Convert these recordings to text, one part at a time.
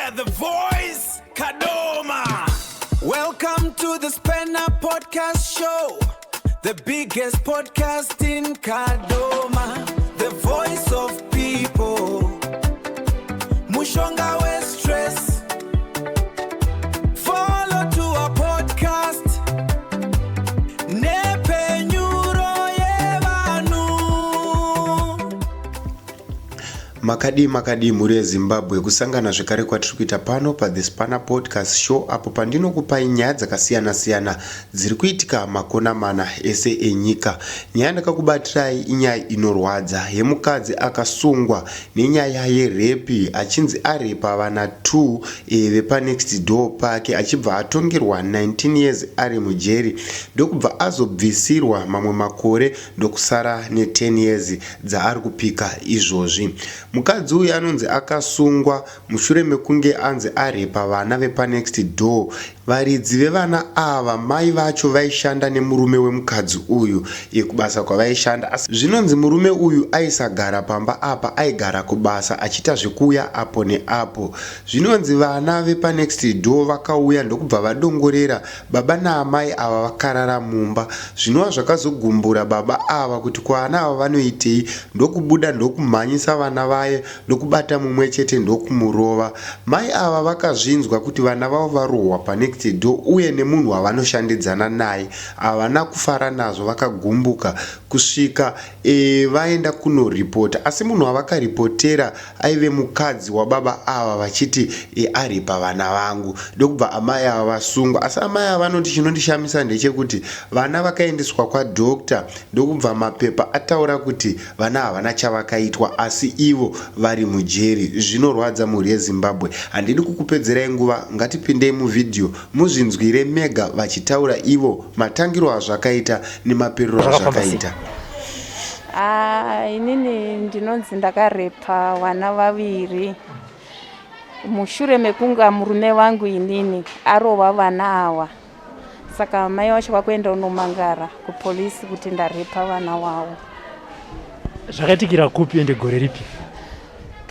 Yeah, the voice, Kadoma. Welcome to the Spanner Podcast Show, the biggest podcast in Kadoma, the voice of people. Mushonga we stress. Follow to our podcast. Nepe nyuro yevanu. Makadi muri Zimbabwe kusangana zvekare kwatiri kuita pano pa The Spanner Podcast Show apo pandinokupai nyaya dzakasiyana dziri kuitika makona mana ese enyika. Nyaya ndakakubatirai inyaya inorwadza yemukadzi akasungwa nenyaya yerepi achinzi arepa vana 2 vepa next door pake achibva atongerwa 19 years ari mujeri ndokubva azobvisirwa mamwe makore ndokusara ne10 years dzaari kupika izvozvi. Mukadzi uyu anonzi akasungwa mushure mekunge anzi arepa vana vepa next door. Varidzi vevana ava mai vacho vaishanda nemurume wemukadzi uyu yekubasa kwavaishanda, asi zvinonzi murume uyu aisagara pamba apa, aigara kubasa achiita zvekuuya apo neapo. Zvinonzi vana vepa next door vakauya ndokubva vadongorera baba naamai ava vakarara mumba. Zvinova zvakazogumbura baba ava kuti kuana ava vanoitei, ndokubuda ndokumhanyisa vana vaye ndokubata mumwe chete ndokumurova. Mai ava vakazvinzwa kuti vana vavo varohwa pa next door uye nemunhu wavanoshandidzana naye, havana kufara nazvo, vakagumbuka kusvika vaenda kunoripota. Asi munhu wavakaripotera aive mukadzi wababa ava vachiti aripa vana vangu, ndokubva amai ava vasungwa. Asi amai ava vanoti chinondishamisa ndechekuti vana vakaendeswa kwadokta ndokubva mapepa ataura kuti vana havana chavakaitwa asi ivo vari mujeri. Zvinorwadza muri yeZimbabwe. Handidi kukupedzerai nguva, ngatipindei muvidhio muzvinzwire mega vachitaura ivo matangiro azvakaita nemaperero azvakaita. Inini ndinonzi ndakarepa vana vaviri mushure mekunga murume wangu inini arova vana ava. Saka mai vacho vakuenda unomangara kupolisi kuti ndarepa vana wavo. Zvakaitikira kupi ende gore ripi?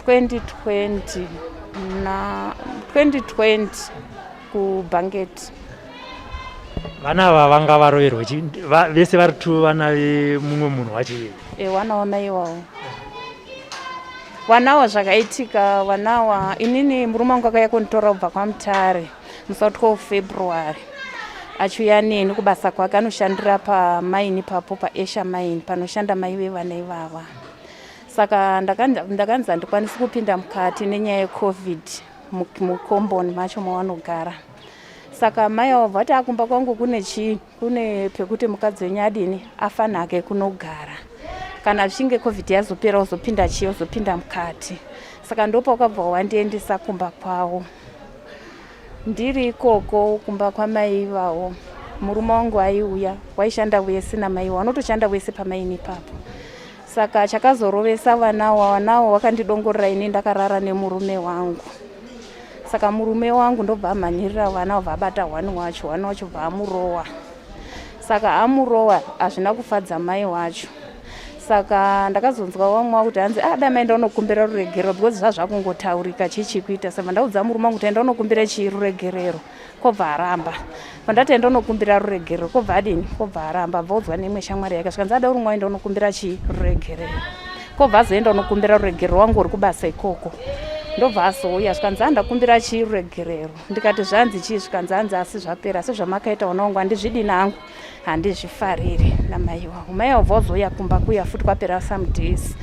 2020 kuBanget. Vana ava vanga varoverwa vese vari 2 vana vemumwe munhu wacho. Vana wamai wavo. Vanawa zvakaitika, vanawa inini murume wangu akauya kunditora kubva kwaMutare musi 12 February. Achiuya neni kubasa kwake, anoshandira pamaini papo paEsha Mine panoshanda mai vevana ivava. Saka ndakanzi handikwanisi kupinda mukati nenyaya yeCovid mukomboni macho mavanogara. Saka mai avo vati akumba kwangu kune pekuti mukadzi wenyu adini afanhake kunogara. Kana zvichinge Covid yazopera uzopinda uzopinda mukati. Saka ndopa wakabva wandiendesa kumba kwavo. Ndiri ikoko kumba kwamai ivavo, murume wangu aiuya, waishanda wese namai ivavo, wanotoshanda wese pamaini papo. Saka chakazorovesa vanawo vakandidongorera ini ndakarara nemurume wangu. Saka murume wangu ndobva amhanyirira vanawo vabata hwani wacho bvaamurowa. Saka amurowa hazvina kufadza mai wacho. Saka ndakazonzwa wamwe kuti hanzi dai maenda unokumbira ruregerero because zvazvakungotaurika chichikuita. Saka ndaudza murume wangu kuti enda unokumbira ruregerero, kobva aramba. Pandati enda unokumbira ruregerero kobva adini, kobva aramba. Bvaudzwa nemwe shamwari yake saka nzada uri mwaenda unokumbira ruregerero. Kobva azoenda unokumbira ruregerero wangu uri kubasa ikoko. Ndobva azouya zvikanzi andakumbira ruregerero. Ndikati zvanzi chii? Zvikanzi hanzi asi zvapera, asi zvamakaita vana vangu handizvidi nangu, handizvifariri namai wavo. Mai wavo vazoya kumba kuya futi kwapera some days.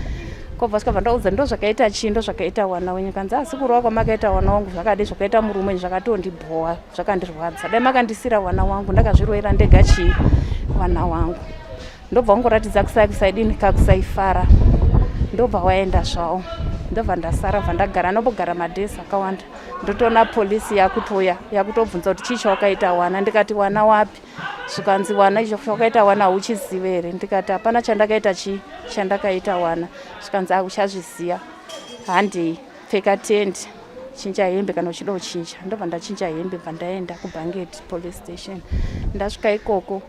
Kobva zvikabva ndaudza ndo zvakaita chii, ndo zvakaita vana wenyu. Kanzi asi kurova kwamakaita vana vangu zvakadi zvakaita murume zvakatondibhowa, zvakandirwadza. Dai makandisira vana vangu ndakazviroera ndega chii vana vangu. Ndobva wangoratidza kusaidini kakusaifara. Ndobva waenda zvavo. Ndobva ndasara vandagara nobogara madhesi akawanda. Ndotoona polisi yakutoya yakutobvunza kuti chii chawakaita wana. Ndikati wana wapi? Zvikanzi wana icho chawakaita wana hauchizivi here? Ndikati hapana chandakaita chii chandakaita wana. Zvikanzi uchazviziya, handei pfeka tende, chinja hembe kana uchida kuchinja. Ndobva ndachinja hembe ndaenda kuBanget police station. Ndasvika ikoko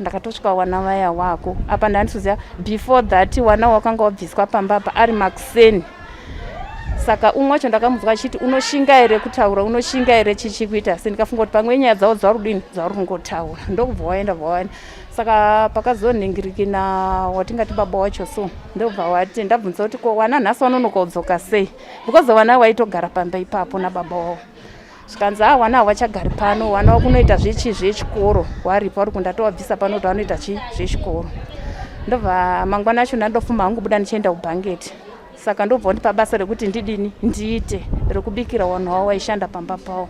ndakatosvika wana vaya wako. Apa ndanditoziva before that wana wakanga wabviswa pamba apa ari Makuseni. saka umwe wacho ndakamubvunza achiti unoshinga ere kutaura, unoshinga ere chichikuita. Asi ndikafunga kuti pamwe nyaya dzavo dzauri kungotaura, ndokubva waenda. Saka pakazonhingirikina watingati baba wacho, so ndobva wati ndabvunza kuti ko wana nhasi wanonokodzoka sei, because wana waitogara pamba ipapo nababa wavo. Zvikanzi wana havachagari pano, wana wakunoita zvechikoro, waripo vari kundatowabvisa pano kuti vanoita zvechikoro. Ndobva mangwana acho ndandofuma hangu buda ndichienda kubhangeti. Saka ndobva ndipa basa rekuti ndidini ndiite rekubikira wanhu wavo waishanda pamba pavo.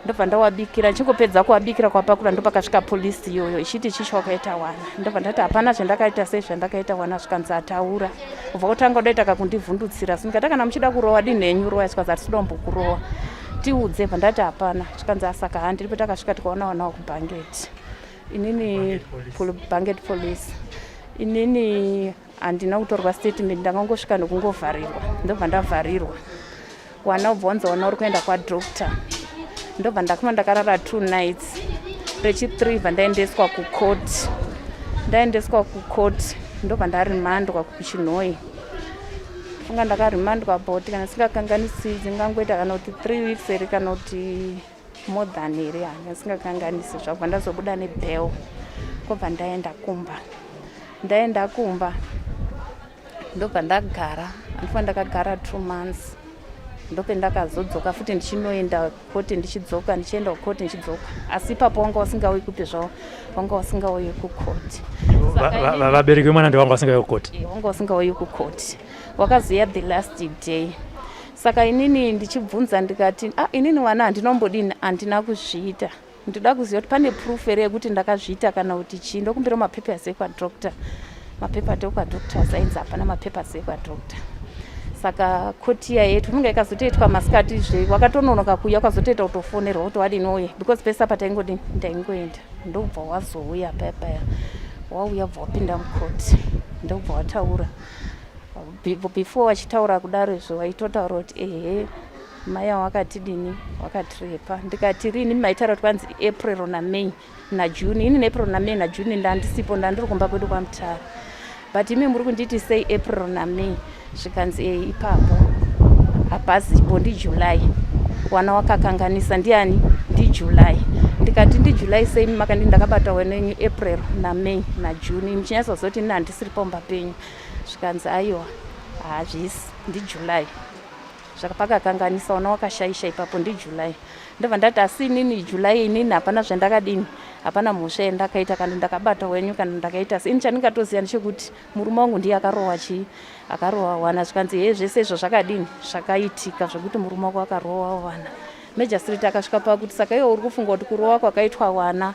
Ndobva ndawabikira, ndichingopedza kuwabikira kwapakura ndopakasvika polisi iyoyo ichiti chicho wakaita wana. Ndobva ndati hapana zvandakaita sei zvandakaita wana. Zvikanzi ataura, ubva kutanga udaita kakundivhundutsira. Ndikati kana muchida kurowa dinhenyu rowa. Zvikanzi hatinoda kumbokurowa, tiudze. Bva ndati hapana. Zvikanzi asaka handiripo. Takasvika tikaona wana wakubhangeti, inini bhangeti polisi. Inini handina kutorwa statement, ndangangosvika nekungovharirwa. Ndobva ndavharirwa. Wana ubva wanzi wana uri kuenda kwadhokta. Ndobva ndakuma ndakarara 2 nights. Rechi3 bva ndaendeswa kukoti. Ndobva ndarimandwa kuChinhoyi. Funga ndakarimandwa about kana singakanganisi ndingangoita kana kuti 3 weeks ere kana kuti more than ere, singakanganisi. Zvabva ndazobuda nebail. Kobva ndaenda kumba. Ndobva ndagara, ndofana ndakagara 2 months. Ndope ndakazodzoka futi ndichinoenda koti ndichidzoka, ndichienda kukoti ndichidzoka. Asi ipapo wanga usingauyi kupi zvavo, wanga usingauyi kukoti. Vabereki vemwana ndiwanga usingauyi kukoti? Wanga usingauyi kukoti, wakazoya the last day. Saka inini ndichibvunza ndikati inini wana handinombodini, handina kuzviita. Ndoda kuziva kuti pane proof ere yekuti ndakazviita kana kuti chii. Ndokumbira mapepasi ekwadhokta. Mapepa ekwadhokta sainzi hapana mapepasi ekwadhokta. Saka koti yetu inenge ikazotoitwa masikati wakatononoka kuuya ukazotoita kutofonerwa kuti wadini uye, because pesa pataingodini ndaingoenda. Ndobva wazouya paya wauya bva wapinda mukoti. Ndobva wataura. Before wachitaura kudaro waitotaura kuti mai wakatidini, wakatirepa. Ndikati rini maitaura kuti kwanzi April naMay naJune. Ini April naMay naJune ndandisipo, ndandiri kumba kwedu kwaMutare. But imi muri kunditi sei April naMay. Zvikanzi ipapo hapazipo ndiJuly. Wana wakakanganisa ndiani? NdiJuly. Ndikati ndiJuly sei makandi ndakabata wenyu April naMay naJune. Muchinyatsa zoti ini handisiri pamba penyu. Zvikanzi aiwa hazvisi ndiJuly. Zvakapakakanganisa, wana wakashaisha ipapo ndiJuly. Ndobva ndati asi inini July inini hapana zvandakadini, hapana mhosva yandakaita kana ndakabata wenyu kana ndakaita sei. Ini chandingatoziva ndechekuti murume wangu ndiye akarowa wana. Zvikanzi zvese izvo zvakadini zvakaitika zvekuti murume wako akarowa wana. Major Street akasvika pakuti saka iwe uri kufunga kuti kurowa kwakaitwa wana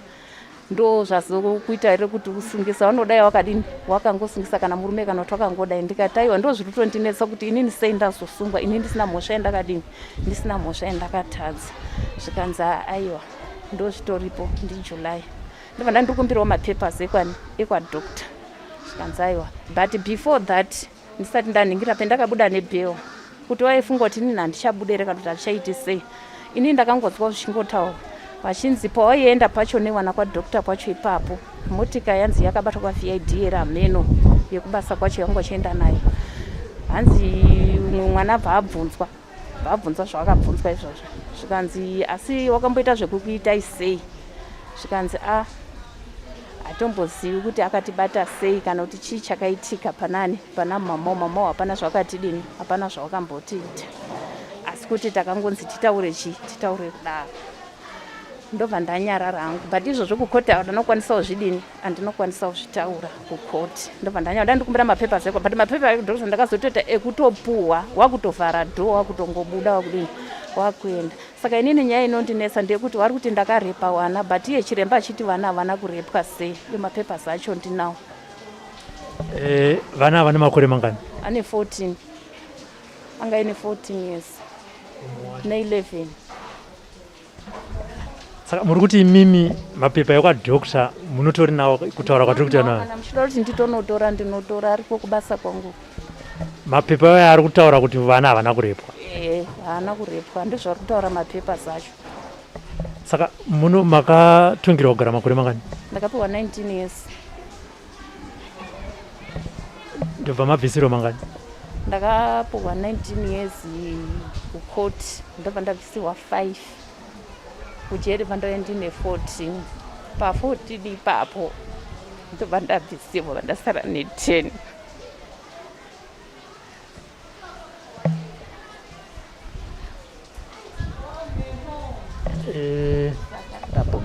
ndo zvazokuita ere kuti usungisa. Vanodai wakadini wakangosungisa kana murume kana kuti wakangodai. Ndikati aiwa ndo zviri kutondinetsa kuti inini sei ndazosungwa, ini ndisina mhosva yandakadini, ndisina mhosva yandakatadza. Zvikanzi aiwa ndo zvitoripo ndiJuly. Ndobva ndandikumbirawo mapepasi ekwadhokta. Zvikanzi aiwa, but before that ndisati ndanhingira pendakabuda nebail kuti waifunga kuti inini handichabuda ere kana kuti handichaiti sei. Ini ndakangonzwa zvichingotaura vachinzi pawaienda pacho newana kwadhokta kwacho ipapo, motika yanzi yakabatwa kwaVID rameno yekubasa kwacho yanga chienda nayo. Hanzi mwana bvaabvunzwa zvawakabvunzwa izvozvo. Zvikanzi asi wakamboita zvekukuita sei. Zvikanzi hatombozivi kuti akatibata sei kana kuti chii chakaitika pana mama hapana zvakatidini, hapana zvawakambotiita. Asi kuti takangonzi titaure kudaro. Ndobva ndanyarara hangu, but izvozvo kukoti handinokwanisawo zvidini, handinokwanisawo zvitaura kukoti. Ndobva ndanyarara, ndandikumbira mapepasi ekwa, but mapepa ekudhokta ndakazotoita ekutopuhwa, wakutovhara dhoo, wakutongobuda, wakudini, wakuenda. Saka inini nyaya inondinetsa ndeyekuti vari kuti ndakarepa wana, but iye chiremba achiti vana havana kurepwa sei. Iyo mapepasi acho ndinawo. Vana vane makore mangani? Ane 14. Anga ine 14 years. Ne11. Saka muri kuti imimi mapepa ekwadhokta munotori nawo kutaura kwadhokta nawo? Kana muchida kuti nditonotora ndinotora, ariko kubasa kwangu. Mapepa aya ari kutaura kuti vana havana kurepwa? Havana kurepwa, ndizvari kutaura mapepa zacho. Saka makatongerwa kugara makore mangani? Ndakapiwa 19 years. Ndobva mabvisiro mangani? ndakapuhwa 19 years kukoti ndobva ndabvisiwa 5 kujeri pandoya ndine 14 pa14 ipapo ndobva ndabvisiwa ndasara ne10.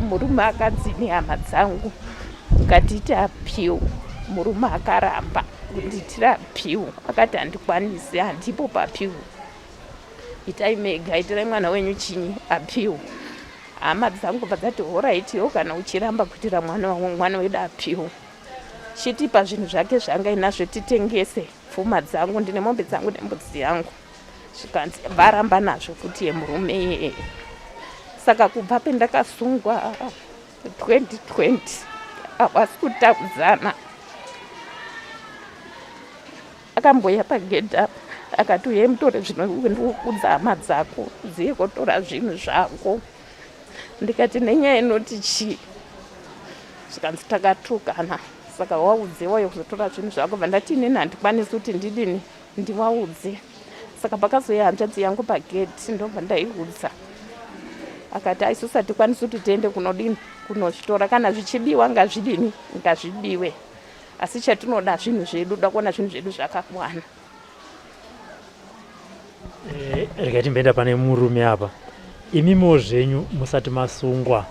Murume akanzi nehama dzangu ukatiti apiwo, murume akaramba kunditira apiwo, akati handikwanisi, handipo papiwo, itai mega, itirai mwana wenyu chinyi apiwo. Hama dzangu vadzati horaitiwo kana uchiramba kuitira mwana wedu apiwo, chitipa zvinhu zvake zvaangainazvo titengese pfuma dzangu, ndine mombe dzangu nembudzi yangu. Zvikanzi varamba nazvo kuti murume iyeye. Saka kubva pendakasungwa 2020 havasi kutakudzana. Akamboya pagedha akati uye mutore zvinokudza hama dzako dziye kotora zvinhu zvako. Ndikati nenyaya inoti chii? Zvikanzi takatukana. Saka waudze wauya kuzotora zvinhu zvako. Vandati inini handikwanisi kuti ndidini ndiwaudze. Saka pakazoya hanzvadzi yangu pagedhi ndobva ndaiudza. Akati isusu hatikwanisi kuti tiende kunodini kunozvitora, kana zvichidiwa ngazvidini ngazvidiwe, asi chatinoda zvinhu zvedu, da kuona zvinhu zvedu zvakakwana. Regai timboenda pane murume apa. Imimiwo zvenyu musati masungwa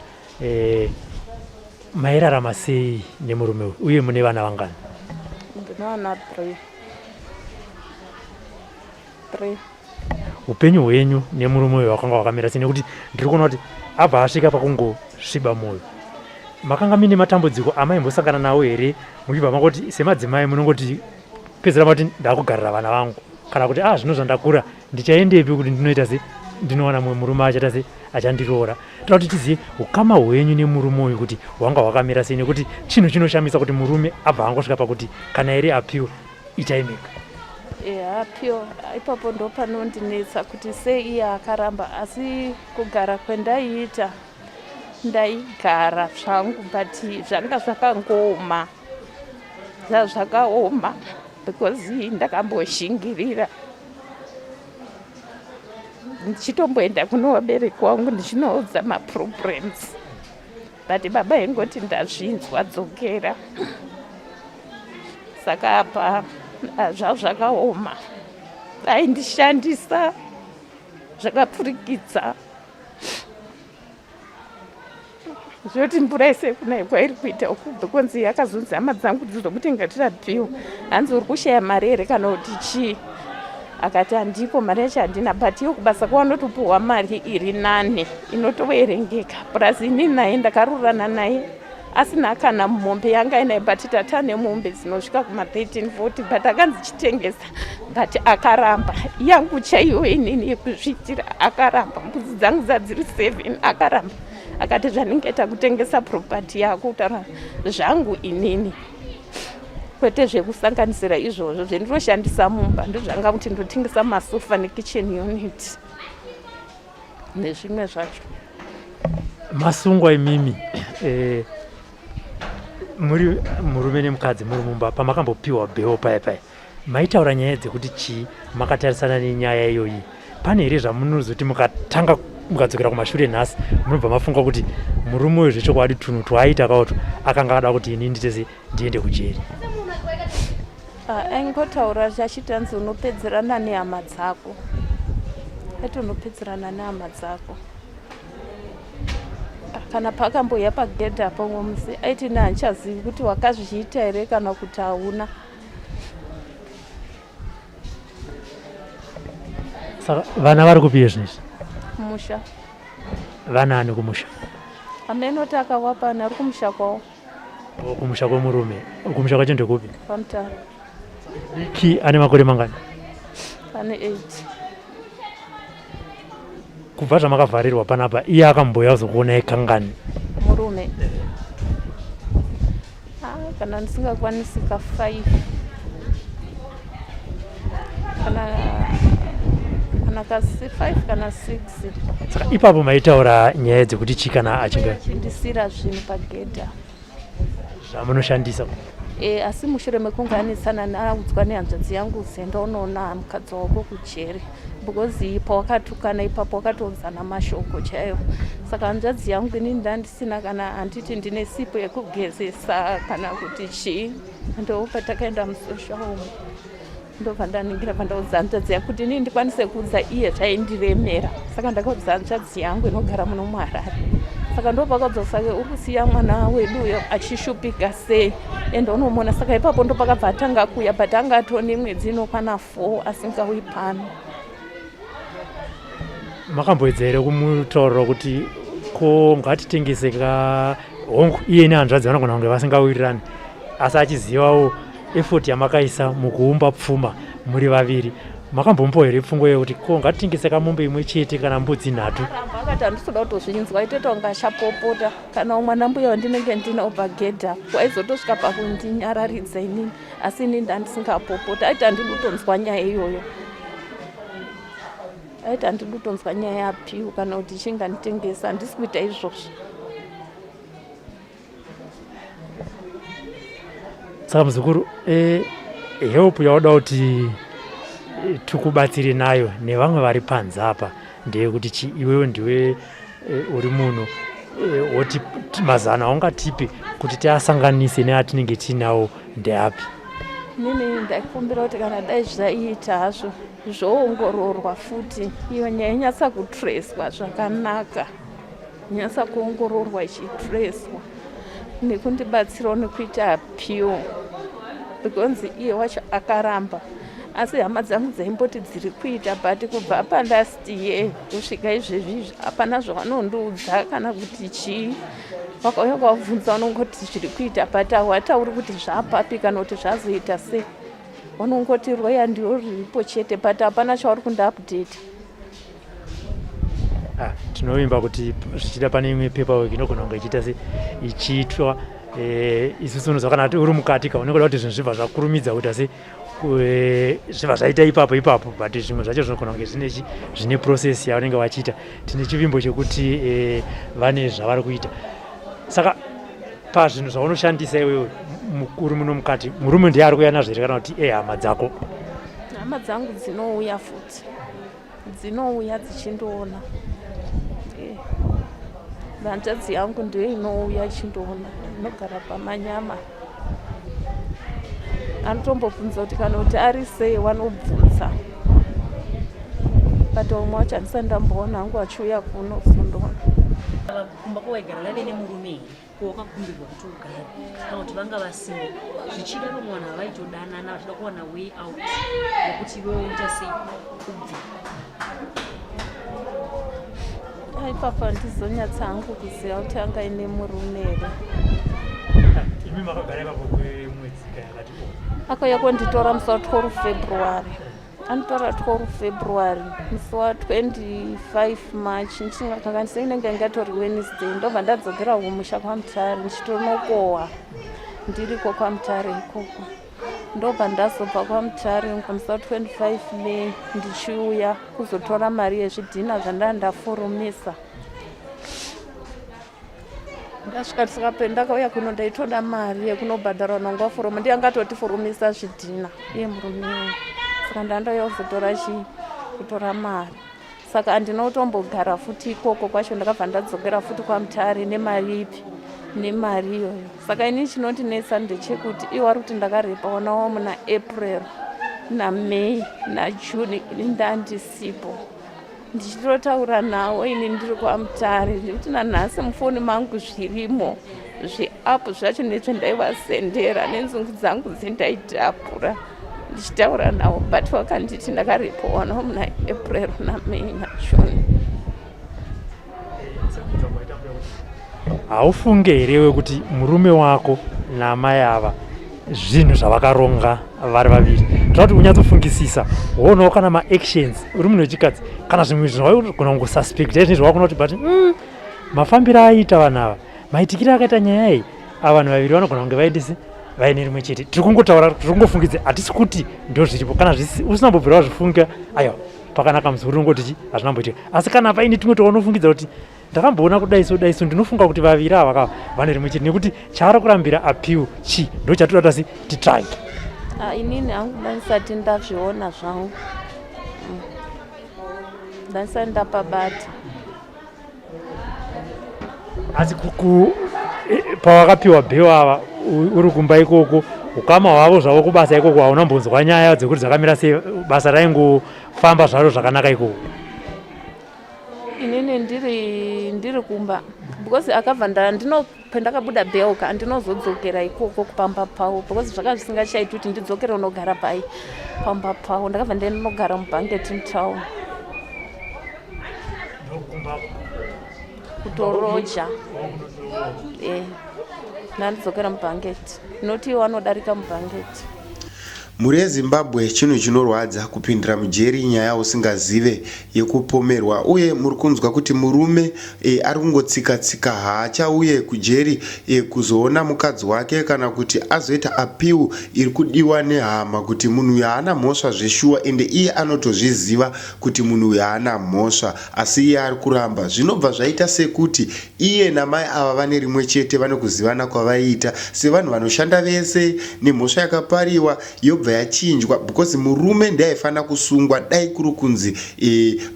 mairarama sei nemurume uyu uye mune vana vangani? Ndine vana 3. Upenyu hwenyu nemurume uyu wakanga wakamira sei? Nekuti ndiri kuona kuti abva asvika pakungosviba mwoyo. Makanga mine matambudziko amaimbosangana nawo here muchibva makoti semadzimai munongoti pedzera mati ndakugarira vana vangu, kana kuti zvino zvandakura ndichaendepi kuti ndinoita se ndinowana mumwe murume achaita se achandiroora? Toda kuti tizive ukama hwenyu nemurume uyu kuti hwanga hwakamira sei, nekuti chinhu chinoshamisa kuti murume abva angosvika pakuti kana here apiwa ichaimika. Apiwa ipapo ndo panondinetsa kuti sei iye akaramba, asi kugara kwendaiita ndaigara zvangu, but zvanga zvakangooma, zvakaoma because ndakambozhingirira ndichitomboenda kuno vabereki wangu ndichinoudza maproblems, but baba engoti ndazvinzwa dzokera. Saka apa zvakaoma, aindishandisa zvakapfurikidza zvoti mvura yese kunai kwairi kuita ukubve konzi yakazonzi hama dzangu dzizokutengatira bhiyo, hanzi uri kushaya mari here kana kuti chii? Akati handipo mari yacho handina, but iyo kubasa kwavanotopuhwa mari iri nane inotoverengeka, plus ini naye ndakarurana naye asina kana mombe yanga inaye, but tatane mombe dzinosvika kuma13-14, but akanzi chitengesa, but akaramba. Yangu chaiyo inini yekuzvitira akaramba, mbudzi dzangu dzadziri 7 akaramba. Akati zvaningeta kutengesa property yako, kutaura zvangu inini kwete zvekusanganisira izvozvo zvendinoshandisa mumba, ndozvanga kuti ndotengesa masofa nekitchen unit nezvimwe zvacho. Masungwa imimi muri murume nemukadzi muri mumba, pamakambopiwa bheo paya maitaura nyaya dzekuti chii? Makatarisana nenyaya iyoyi, pane here zvamunozoti mukatanga mukadzokera kumashure nhasi munobva mafunga kuti murume uyu zvechokwadi tunhu twaaita kauto akanga ada kuti ini nditese ndiende kujeri? Aingotaura chachitanzi unopedzerana nehama dzako, ati unopedzerana nehama dzako. Kana pakamboya pagedha pamwe musi aiti nehandichazivi kuti wakazviita here kana kuti hauna. Saka vana vari kupiye zvinezvi? Musha. Vana ani kumusha? Amenoti akawapana ari kumusha kwawo. Kumusha kwemurume. Kumusha kwacho ndekupi? Pamutaro. Iki ane makore mangani? Ane 8. Kubva zvamakavharirwa panapa iye akamboya kuzokuonai kangani? Murume kana ndisingakwanisi ka 5 kana ka 5 kana 6. Saka ipapo maitaura nyaya dzekuti chii kana achinge achindisira zvinhu pagedha zvamunoshandisa? asi mushure mekunge anisana naudzwa nehanzvadzi yangu zenda unoona mukadzi wako kujeri because pawakatukana ipapo wakatodzana mashoko chaiwo. Saka hanzvadzi yangu inini ndandisina kana handiti ndine sipo yekugezesa kana kuti chii, ndopa takaenda musosha umo ndobva ndaningira pandaudza hanzvadzi yangu kuti inini ndikwanise kuudza iye zvaindiremera. Saka ndakaudza hanzvadzi yangu inogara muno muHarare. Saka ndopakadzosake uri kusiya mwana wedu uyo achishupika sei ende unomona. Saka ipapo ndopakabva atanga kuuya but anga atone mwedzi inokwana 4 asingauyi pano. Makamboedza here kumutaurira kuti ko ngatitengese hongu iye nehanzvadzi vanogona kunge vasingawirirani, asi achizivawo effort yamakaisa mukuumba pfuma muri vaviri. Makambombowo here pfungwa yekuti ko ngatitengese kamombe imwe chete kana mbudzi 3? Akati handitoda kutozvinzwa, aitoita kunge achapopota. Kana mwana mbuya wandinenge ndina ubhagedha waizotosvika pakundinyararidza inini, asi inini ndandisingapopota. Aiti handidi kutonzwa nyaya iyoyo, aiti handidi kutonzwa nyaya yapiwa kana kuti chinganditengesa, handisi kuita izvozvo. Saka muzukuru, help yauda kuti tikubatsire nayo nevamwe vari panze apa ndeyekuti iwewe ndiwe uri muno woti mazana aungatipe kuti tiasanganise neatinenge tinawo ndeapi? Nini ndakumbira kuti kana dai zvaita hazvo zvoongororwa futi, iyo nyaya inyatsa kutreswa zvakanaka, inyatsa kuongororwa ichitreswa nekundibatsirawo nekuita appeal because iye wacho akaramba. Asi hama dzangu dzaimboti dziri kuita but kubva pandasiye kusvika izvezvi hapana zvavanondiudza kana kuti chii. Vakauya kwavhunza vanongoti zviri kuita but hawatauri kuti zvapapi kana kuti zvazoita sei. Vanongoti roya ndiyo riripo chete but hapana chauri kundiupdate. Tinovimba kuti zvichida pane imwe paperwork inogona kunge ichiita ichiitwa isusu unozwa kana uri mukati kaunenge kuti zvinhu zvibva zvakurumidza kuti asi zvibva zvaita ipapo but zvimwe zvacho zvinogona kunge zvine process yavanenge vachiita. Tine chivimbo chekuti vane zvavari kuita. Saka pazvinhu zvaunoshandisa iwewe uri muno mukati, murume ndiye ari kuuya nazvo here kana kuti hama dzako? Hama dzangu dzinouya futi, dzinouya dzichindoona. Hanzvadzi yangu ndiyo inouya ichindoona, inogara pamanyama. Anotombobvunza kuti kana kuti ari sei wanobvunza. But umwe wacho handisati ndamboona hangu achiuya kuno kuzondoona. Kumba kwaigara lave nemurume kwawakakumbirwa kuti ugare kana kuti vanga vasimo zvichida vamwe vanhu havaitodanana vachida kuwana way out nekuti iwewo uita sei kubva? Ipapo handizonyatsa hangu kuziva kuti anga ine murume here. Imi makagara ipapo kwemwedzi yakati? Akauya konditora musi wa12 February. Anotora 12 February musi wa25 March ndichingakanga inenge ingatori Wednesday. Ndobva ndadzokera kumusha kwaMutare ndichitonokohwa ndiriko kwaMutare ikoko. Ndobva ndazobva kwaMutare musi wa25 May ndichiuya kuzotora mari yezvidhina zvandandafurumisa. Ndasvika tisakapenda ndakauya kuno ndaitoda mari yekunobhadhara nongwa furuma. Ndiye angatoti furumisa zvidhina iye murume. Saka ndandauya kutora mari. Saka handinotombogara futi ikoko kwacho, ndakabva ndadzokera futi kwaMutare nemari ipi nemari iyoyo. Saka ini chinondinetsa ndechekuti iwe wari kuti ndakarepa wanawo muna April naMay naJune ini ndandisipo. Ndichitotaura nawo ini ndiri kwaMutare ndikuti nanhasi mufoni mangu zvirimo zviapu zvacho nezvendaivasendera nenzungu dzangu dzendaidhapura ndichitaura nawo but vakanditi ndakarepowana muna April naMay naJune. Haufunge here kuti murume wako namai ava zvinhu zvavakaronga vari vaviri? Toti unyatsofungisisa woonawo kana maactions uri munhu wechikadzi kana zvimwe zvinhu waigona kungosuspect izvi zvawakona kuti but mafambiro aita vanhu ava, maitikire akaita nyaya iyi, ava vanhu vaviri vanogona kunge vaendese vaine rimwe chete. Tiri kungotaura, tiri kungofungidza, hatisi kuti ndo zviripo. Kana usina mbobvira wazvifunga aiwa pakanaka musi uri ungoti hazvina mboitika. Asi kana paine tumwe tounofungidza kuti ndakamboona kudaiso ndinofunga kuti vaviri ava vane rimwe chete nekuti chaari kurambira appeal chi ndo chatoda tasi titrai. Inini hangu ndaisati ndazviona zvangu, ndaisati ndapabata. Asi pawakapiwa bheo ava uri kumba ikoko ukama hwavo zvavo kubasa ikoko haunambonzwa nyaya dzekuti dzakamira sei, basa raingofamba zvaro zvakanaka ikoko? Inini ndiri kumba because akabva ndakabuda bheuka ndinozodzokera ikoko kupamba pavo because zvaka zvisingachaiti kuti ndidzokere unogara pai pamba pavo. Ndakabva ndinogara muBangeton Town kutoroja nandidzokera muBangeti noti wanodarika muBangeti. Mhuri yeZimbabwe chinhu chinorwadza kupindira mujeri nyaya usingazive yekupomerwa, uye muri kunzwa kuti murume ari kungotsika haachauye kujeri kuzoona mukadzi wake kana kuti azoita appeal iri kudiwa nehama kuti munhu uyu haana mhosva zveshuwa, ende iye anotozviziva kuti munhu uyu haana mhosva, asi iye ari kuramba. Zvinobva zvaita sekuti iye namai ava vane rimwe chete, vane kuzivana kwavaiita sevanhu vanoshanda vese nemhosva yakapariwa yobva yachinjwa, because murume ndaifanira kusungwa dai kuri kunzi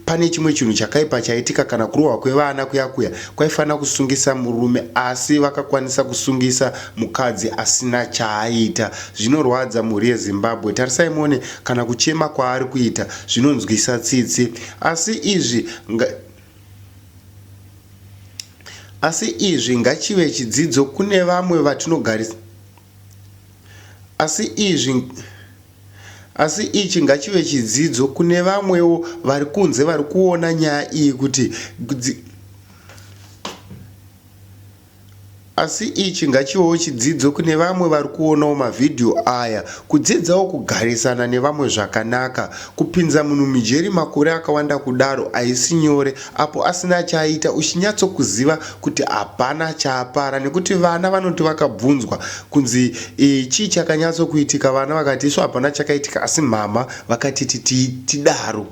pane chimwe chinhu chakaipa chaitika kana kurohwa kwevana kuyakuya kwaifanira kusungisa murume, asi vakakwanisa kusungisa mukadzi asina chaaita. Zvinorwadza mhuri yeZimbabwe. Tarisai muone kana kuchema kwaari kuita zvinonzwisa tsitsi, asi izvi ngachive chidzidzo kune vamwe vatinogarisa. Asi ichi ngachive chidzidzo kune vamwewo vari kunze vari kuona nyaya iyi kuti asi ichi ngachivewo chidzidzo kune vamwe vari kuonawo mavhidhiyo aya, kudzidzawo kugarisana nevamwe zvakanaka. Kupinza munhu mijeri makore akawanda kudaro haisi nyore, apo asina chaaita uchinyatsokuziva kuti hapana chaapara, nekuti vana vanoti vakabvunzwa kunzi chii chakanyatsokuitika, vana vakati isu hapana chakaitika, asi mama vakati tidaro.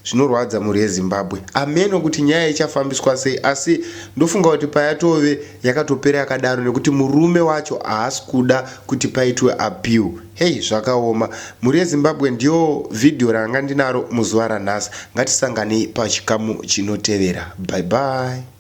Zvinorwadza mhuri yeZimbabwe. Ameno kuti nyaya ichafambiswa sei, asi ndofunga kuti payatove yakatopera yakadaro nekuti murume wacho haasi kuda kuti paitwe appeal. Hei, zvakaoma. Mhuri yeZimbabwe ndiyo vhidhiyo ranga ndinaro muzuva ranhasi. Ngatisanganei pachikamu chinotevera. Bye bye.